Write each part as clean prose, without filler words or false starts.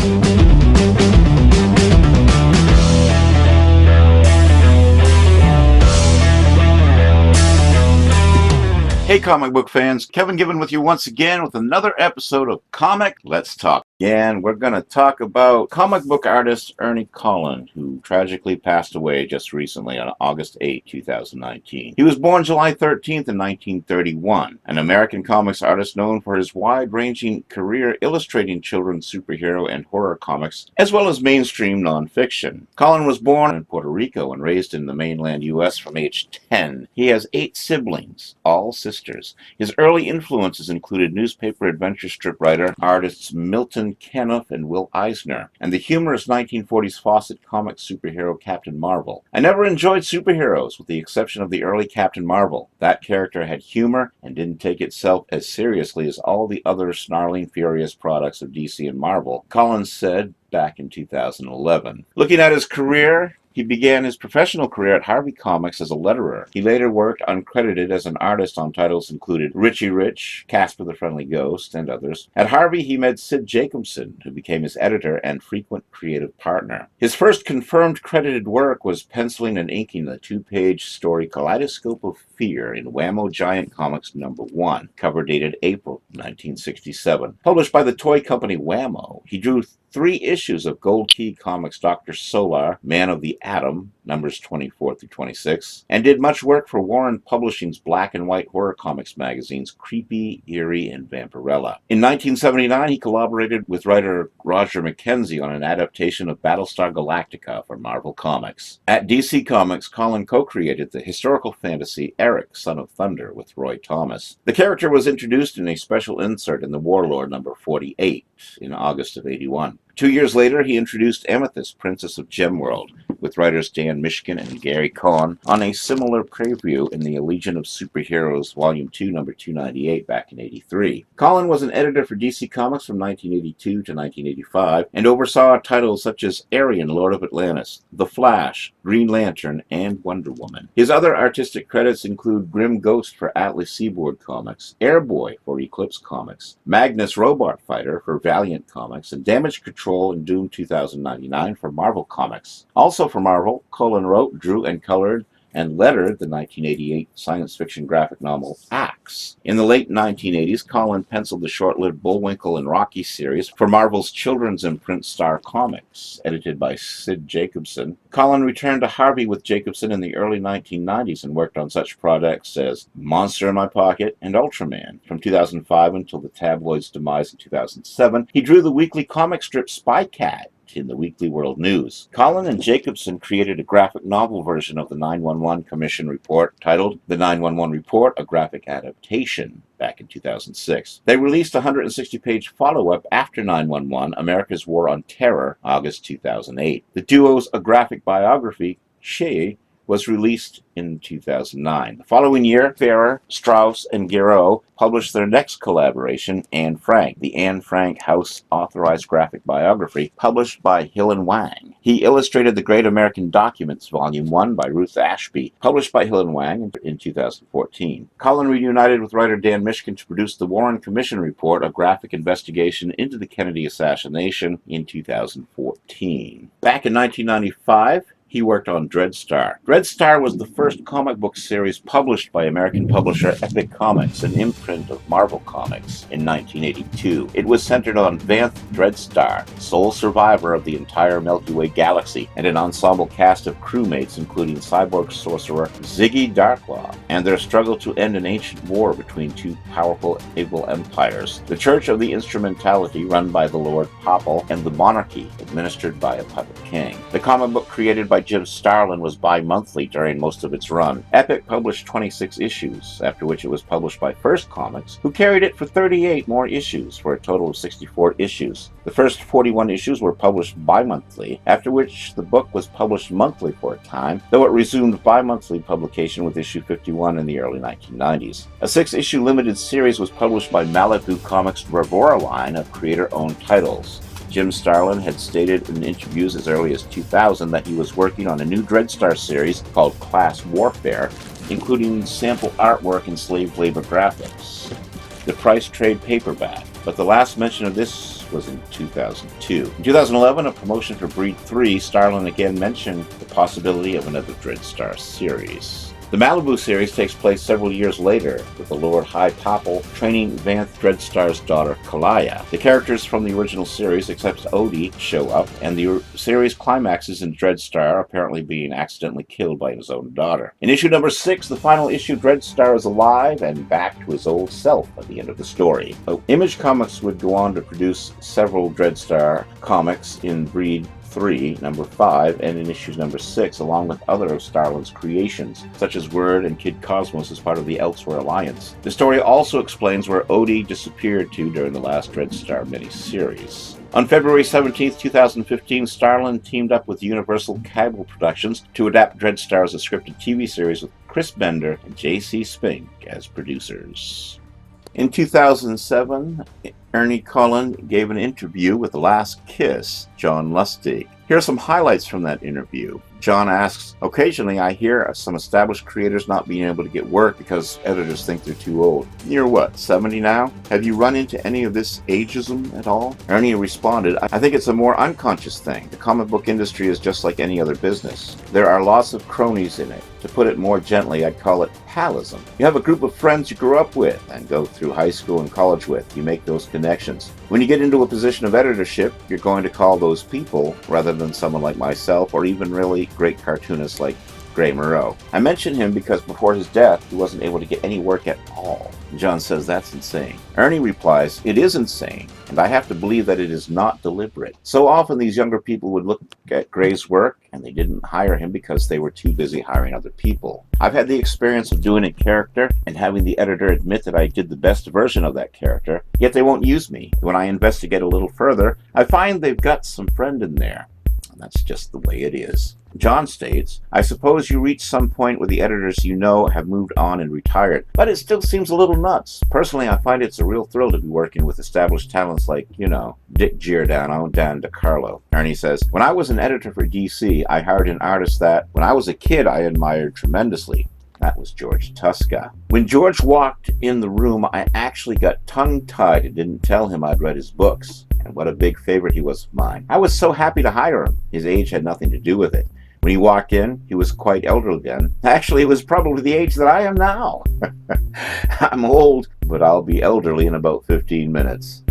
Hey comic book fans, Kevin Gibbon with you once again with another episode of Comic Let's Talk. Again, we're going to talk about comic book artist Ernie Colon, who tragically passed away just recently on August 8, 2019. He was born July 13th in 1931, an American comics artist known for his wide-ranging career illustrating children's superhero and horror comics, as well as mainstream nonfiction. Colon was born in Puerto Rico and raised in the mainland U.S. from age 10. He has 8 siblings, all sisters. His early influences included newspaper adventure strip writer artists Milton Caniff and Will Eisner, and the humorous 1940s Fawcett comic superhero Captain Marvel. I never enjoyed superheroes, with the exception of the early Captain Marvel. That character had humor and didn't take itself as seriously as all the other snarling, furious products of DC and Marvel, Collins said back in 2011. Looking at his career, he began his professional career at Harvey Comics as a letterer. He later worked uncredited as an artist on titles included Richie Rich, Casper the Friendly Ghost, and others. At Harvey, he met Sid Jacobson, who became his editor and frequent creative partner. His first confirmed credited work was penciling and inking the 2-page story Kaleidoscope of Fear in Whammo Giant Comics #1, cover dated April 1967. Published by the toy company Whammo, he drew 3 issues of Gold Key Comics' Dr. Solar, Man of the Atom, numbers 24 through 26, and did much work for Warren Publishing's black and white horror comics magazines Creepy, Eerie, and Vampirella. In 1979, he collaborated with writer Roger McKenzie on an adaptation of Battlestar Galactica for Marvel Comics. At DC Comics, Colin co-created the historical fantasy Eric, Son of Thunder with Roy Thomas. The character was introduced in a special insert in the Warlord number 48 in August of '81. 2 years later, he introduced Amethyst, Princess of Gemworld, with writers Dan Mishkin and Gary Cohn on a similar preview in the Legion of Superheroes Volume 2, number 298, back in '83. Colin was an editor for DC Comics from 1982 to 1985, and oversaw titles such as Arion, Lord of Atlantis, The Flash, Green Lantern, and Wonder Woman. His other artistic credits include Grim Ghost for Atlas Seaboard Comics, Airboy for Eclipse Comics, Magnus Robot Fighter for Valiant Comics, and Damage Control and Doom 2099 for Marvel Comics. Also for Marvel, Colin wrote, drew, and colored and lettered the 1988 science fiction graphic novel Axe. In the late 1980s, Colin penciled the short-lived Bullwinkle and Rocky series for Marvel's children's imprint Star Comics, edited by Sid Jacobson. Colin returned to Harvey with Jacobson in the early 1990s and worked on such projects as Monster in My Pocket and Ultraman. From 2005 until the tabloid's demise in 2007, he drew the weekly comic strip Spy Cat in the Weekly World News. Colin and Jacobson created a graphic novel version of the 911 Commission report titled The 911 Report, a Graphic Adaptation, back in 2006. They released a 160-page follow-up after 911, America's War on Terror, August 2008. The duo's A Graphic Biography, She, was released in 2009. The following year, Ferrer, Strauss, and Guiraud published their next collaboration, Anne Frank, the Anne Frank House Authorized Graphic Biography, published by Hill and Wang. He illustrated The Great American Documents, Volume 1 by Ruth Ashby, published by Hill and Wang in 2014. Colin reunited with writer Dan Mishkin to produce the Warren Commission Report, a graphic investigation into the Kennedy assassination, in 2014. Back in 1995, he worked on Dredd Star. Dredd Star was the first comic book series published by American publisher Epic Comics, an imprint of Marvel Comics, in 1982. It was centered on Vanth Dredd Star, sole survivor of the entire Milky Way galaxy, and an ensemble cast of crewmates including cyborg sorcerer Ziggy Darklaw, and their struggle to end an ancient war between 2 powerful evil empires, the Church of the Instrumentality, run by the Lord Popple, and the Monarchy, administered by a puppet king. The comic book created by Jim Starlin was bi-monthly during most of its run. Epic published 26 issues, after which it was published by First Comics, who carried it for 38 more issues, for a total of 64 issues. The first 41 issues were published bi-monthly, after which the book was published monthly for a time, though it resumed bi-monthly publication with issue 51 in the early 1990s. A 6-issue limited series was published by Malibu Comics' Bravura line of creator-owned titles. Jim Starlin had stated in interviews as early as 2000 that he was working on a new Dredd Star series called Class Warfare, including sample artwork and slave labor graphics. The price trade paperback, but the last mention of this was in 2002. In 2011, a promotion for Breed 3, Starlin again mentioned the possibility of another Dredd Star series. The Malibu series takes place several years later, with the Lord High Popple training Vanth Dredd Star's daughter, Kalaya. The characters from the original series, except Odie, show up, and the series climaxes in Dredd Star apparently being accidentally killed by his own daughter. In issue number 6, the final issue, Dredd Star is alive and back to his old self at the end of the story. Image Comics would go on to produce several Dredd Star comics in Breed 3, number 5, and in issues number 6, along with other of Starlin's creations, such as Word and Kid Cosmos as part of the Elsewhere Alliance. The story also explains where Odie disappeared to during the last Dredd Star miniseries. On February 17, 2015, Starlin teamed up with Universal Cable Productions to adapt Dredd Star as a scripted TV series with Chris Bender and J.C. Spink as producers. In 2007, Ernie Colon gave an interview with The Last Kiss, John Lustig. Here are some highlights from that interview. John asks, "Occasionally I hear some established creators not being able to get work because editors think they're too old. You're what, 70 now? Have you run into any of this ageism at all?" Ernie responded, "I think it's a more unconscious thing. The comic book industry is just like any other business. There are lots of cronies in it. To put it more gently, I'd call it palism. You have a group of friends you grew up with and go through high school and college with. You make those connections. When you get into a position of editorship, you're going to call those people, rather than someone like myself or even really great cartoonists like Gray Moreau. I mention him because before his death, he wasn't able to get any work at all." John says that's insane. Ernie replies, "It is insane, and I have to believe that it is not deliberate. So often these younger people would look at Gray's work and they didn't hire him because they were too busy hiring other people. I've had the experience of doing a character and having the editor admit that I did the best version of that character, yet they won't use me. When I investigate a little further, I find they've got some friend in there. And that's just the way it is." John states, "I suppose you reach some point where the editors you know have moved on and retired, but it still seems a little nuts. Personally, I find it's a real thrill to be working with established talents like, Dick Giordano, Dan DeCarlo." Ernie says, "When I was an editor for DC, I hired an artist that, when I was a kid, I admired tremendously. That was George Tuska. When George walked in the room, I actually got tongue-tied and didn't tell him I'd read his books. And what a big favorite he was of mine. I was so happy to hire him. His age had nothing to do with it. When he walked in, he was quite elderly then. Actually, he was probably the age that I am now. I'm old, but I'll be elderly in about 15 minutes.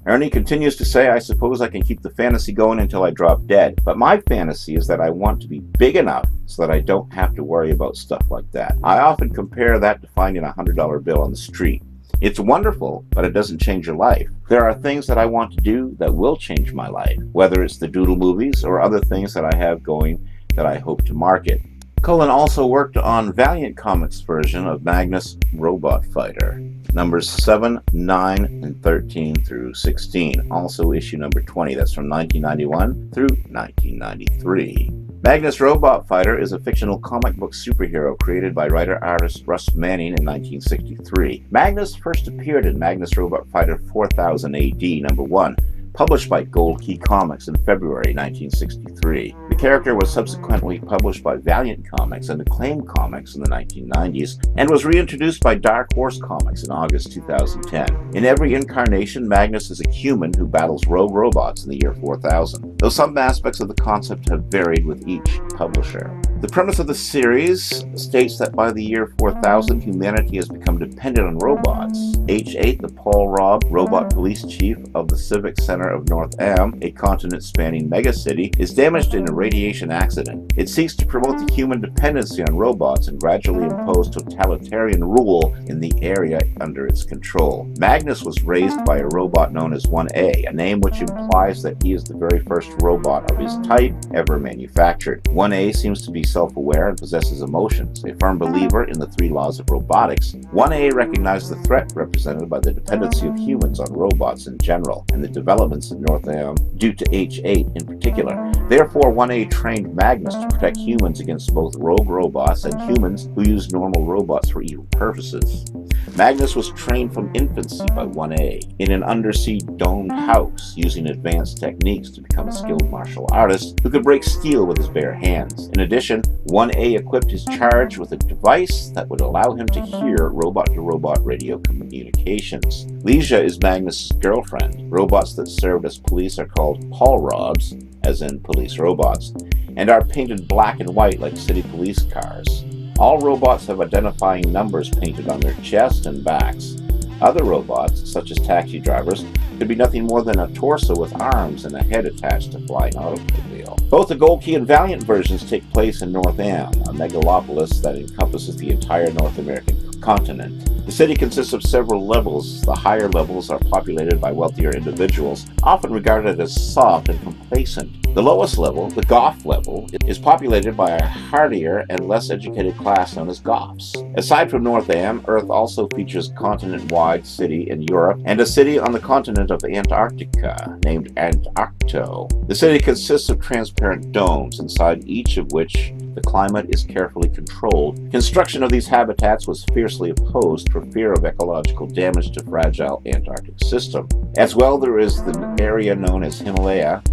Ernie continues to say, "I suppose I can keep the fantasy going until I drop dead. But my fantasy is that I want to be big enough so that I don't have to worry about stuff like that. I often compare that to finding a $100 bill on the street. It's wonderful, but it doesn't change your life. There are things that I want to do that will change my life, whether it's the Doodle movies or other things that I have going that I hope to market." Colon also worked on Valiant Comics' version of Magnus Robot Fighter, numbers 7, 9, and 13 through 16, also issue number 20, that's from 1991 through 1993. Magnus Robot Fighter is a fictional comic book superhero created by writer-artist Russ Manning in 1963. Magnus first appeared in Magnus Robot Fighter 4000 AD, number 1, published by Gold Key Comics in February 1963. The character was subsequently published by Valiant Comics and Acclaim Comics in the 1990s, and was reintroduced by Dark Horse Comics in August 2010. In every incarnation, Magnus is a human who battles rogue robots in the year 4000, though some aspects of the concept have varied with each publisher. The premise of the series states that by the year 4000, humanity has become dependent on robots. H8, the Paul Robb, robot police chief of the Civic Center of North Am, a continent-spanning megacity, is damaged in a radiation accident. It seeks to promote the human dependency on robots and gradually impose totalitarian rule in the area under its control. Magnus was raised by a robot known as OneA, a name which implies that he is the very first robot of his type ever manufactured. OneA seems to be self-aware and possesses emotions. A firm believer in the 3 laws of robotics, OneA recognized the threat represented by the dependency of humans on robots in general, and the developments in North Am due to H8 in particular. Therefore, OneA trained Magnus to protect humans against both rogue robots and humans who use normal robots for evil purposes. Magnus was trained from infancy by OneA in an undersea domed house, using advanced techniques to become a skilled martial artist who could break steel with his bare hands. In addition, OneA equipped his charge with a device that would allow him to hear robot-to-robot radio communications. Leisha is Magnus' girlfriend. Robots that served as police are called Paul Robs, as in police robots, and are painted black and white like city police cars. All robots have identifying numbers painted on their chest and backs. Other robots, such as taxi drivers, could be nothing more than a torso with arms and a head attached to a flying automobile. Both the Gold Key and Valiant versions take place in North Am, a megalopolis that encompasses the entire North American continent. The city consists of several levels. The higher levels are populated by wealthier individuals, often regarded as soft and complacent. The lowest level, the Goth level, is populated by a hardier and less educated class known as Goths. Aside from North Am, Earth also features a continent-wide city in Europe and a city on the continent of Antarctica named Antarcto. The city consists of transparent domes, inside each of which the climate is carefully controlled. Construction of these habitats was fiercely opposed for fear of ecological damage to fragile Antarctic system. As well, there is the area known as Himalaya,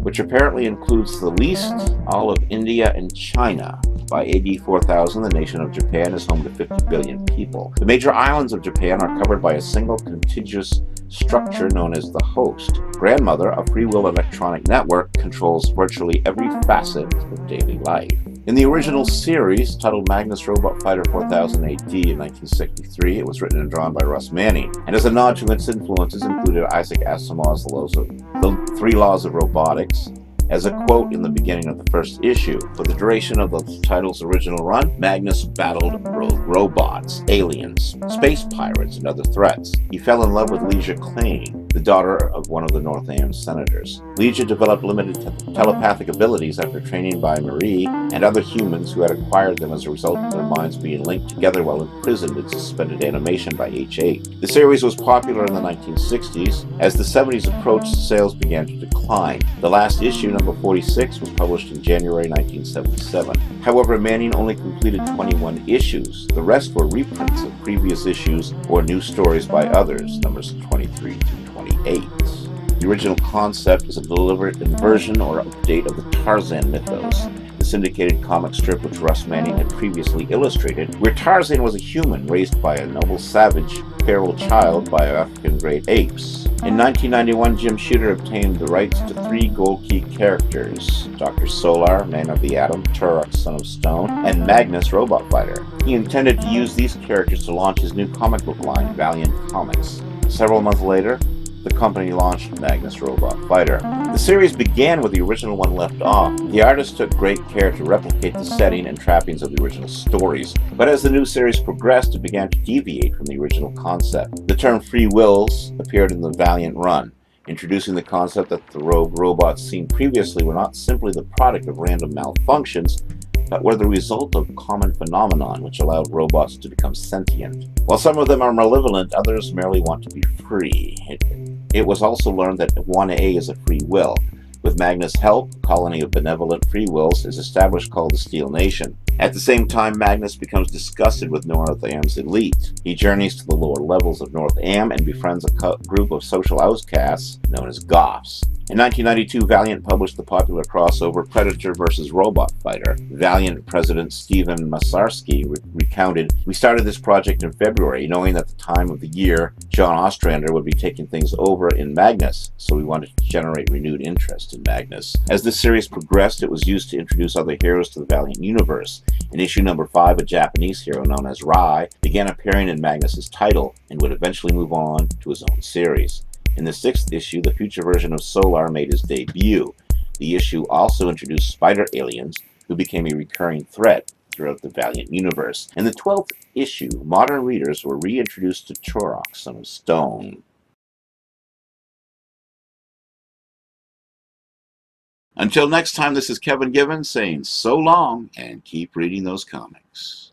which apparently includes the least all of India and China. By AD 4000, the nation of Japan is home to 50 billion people. The major islands of Japan are covered by a single contiguous structure known as the host. Grandmother, a free will electronic network, controls virtually every facet of daily life. In the original series, titled Magnus Robot Fighter 4000 AD in 1963, it was written and drawn by Russ Manning, and as a nod to its influences included Isaac Asimov's The Three Laws of Robotics, as a quote in the beginning of the first issue. For the duration of the title's original run, Magnus battled rogue robots, aliens, space pirates, and other threats. He fell in love with Leisha Klein, the daughter of one of the North Am senators. Leisha developed limited telepathic abilities after training by Marie and other humans who had acquired them as a result of their minds being linked together while imprisoned in suspended animation by H8. The series was popular in the 1960s. As the 70s approached, sales began to decline. The last issue, number 46, was published in January 1977. However, Manning only completed 21 issues. The rest were reprints of previous issues or new stories by others, numbers 23 through 28. The original concept is a deliberate inversion or update of the Tarzan mythos, the syndicated comic strip which Russ Manning had previously illustrated, where Tarzan was a human raised by a noble savage, feral child by African great apes. In 1991, Jim Shooter obtained the rights to 3 Gold Key characters: Dr. Solar, Man of the Atom, Turok, Son of Stone, and Magnus, Robot Fighter. He intended to use these characters to launch his new comic book line, Valiant Comics. Several months later, the company launched Magnus Robot Fighter. The series began with the original one left off. The artist took great care to replicate the setting and trappings of the original stories, but as the new series progressed, it began to deviate from the original concept. The term free wills appeared in the Valiant run, introducing the concept that the rogue robots seen previously were not simply the product of random malfunctions, but were the result of common phenomenon which allowed robots to become sentient. While some of them are malevolent, others merely want to be free. It was also learned that OneA is a free will. With Magnus' help, a colony of benevolent free wills is established called the Steel Nation. At the same time, Magnus becomes disgusted with North Am's elite. He journeys to the lower levels of North Am and befriends a group of social outcasts known as Goths. In 1992, Valiant published the popular crossover Predator vs. Robot Fighter. Valiant President Steven Masarsky recounted, "We started this project in February, knowing that the time of the year John Ostrander would be taking things over in Magnus, so we wanted to generate renewed interest in Magnus. As this series progressed, it was used to introduce other heroes to the Valiant universe. In issue number 5, a Japanese hero known as Rai began appearing in Magnus' title and would eventually move on to his own series. In the 6th issue, the future version of Solar made his debut. The issue also introduced spider aliens, who became a recurring threat throughout the Valiant universe. In the 12th issue, modern readers were reintroduced to Turok, Son of Stone. Until next time, this is Kevin Gibbons saying so long and keep reading those comics.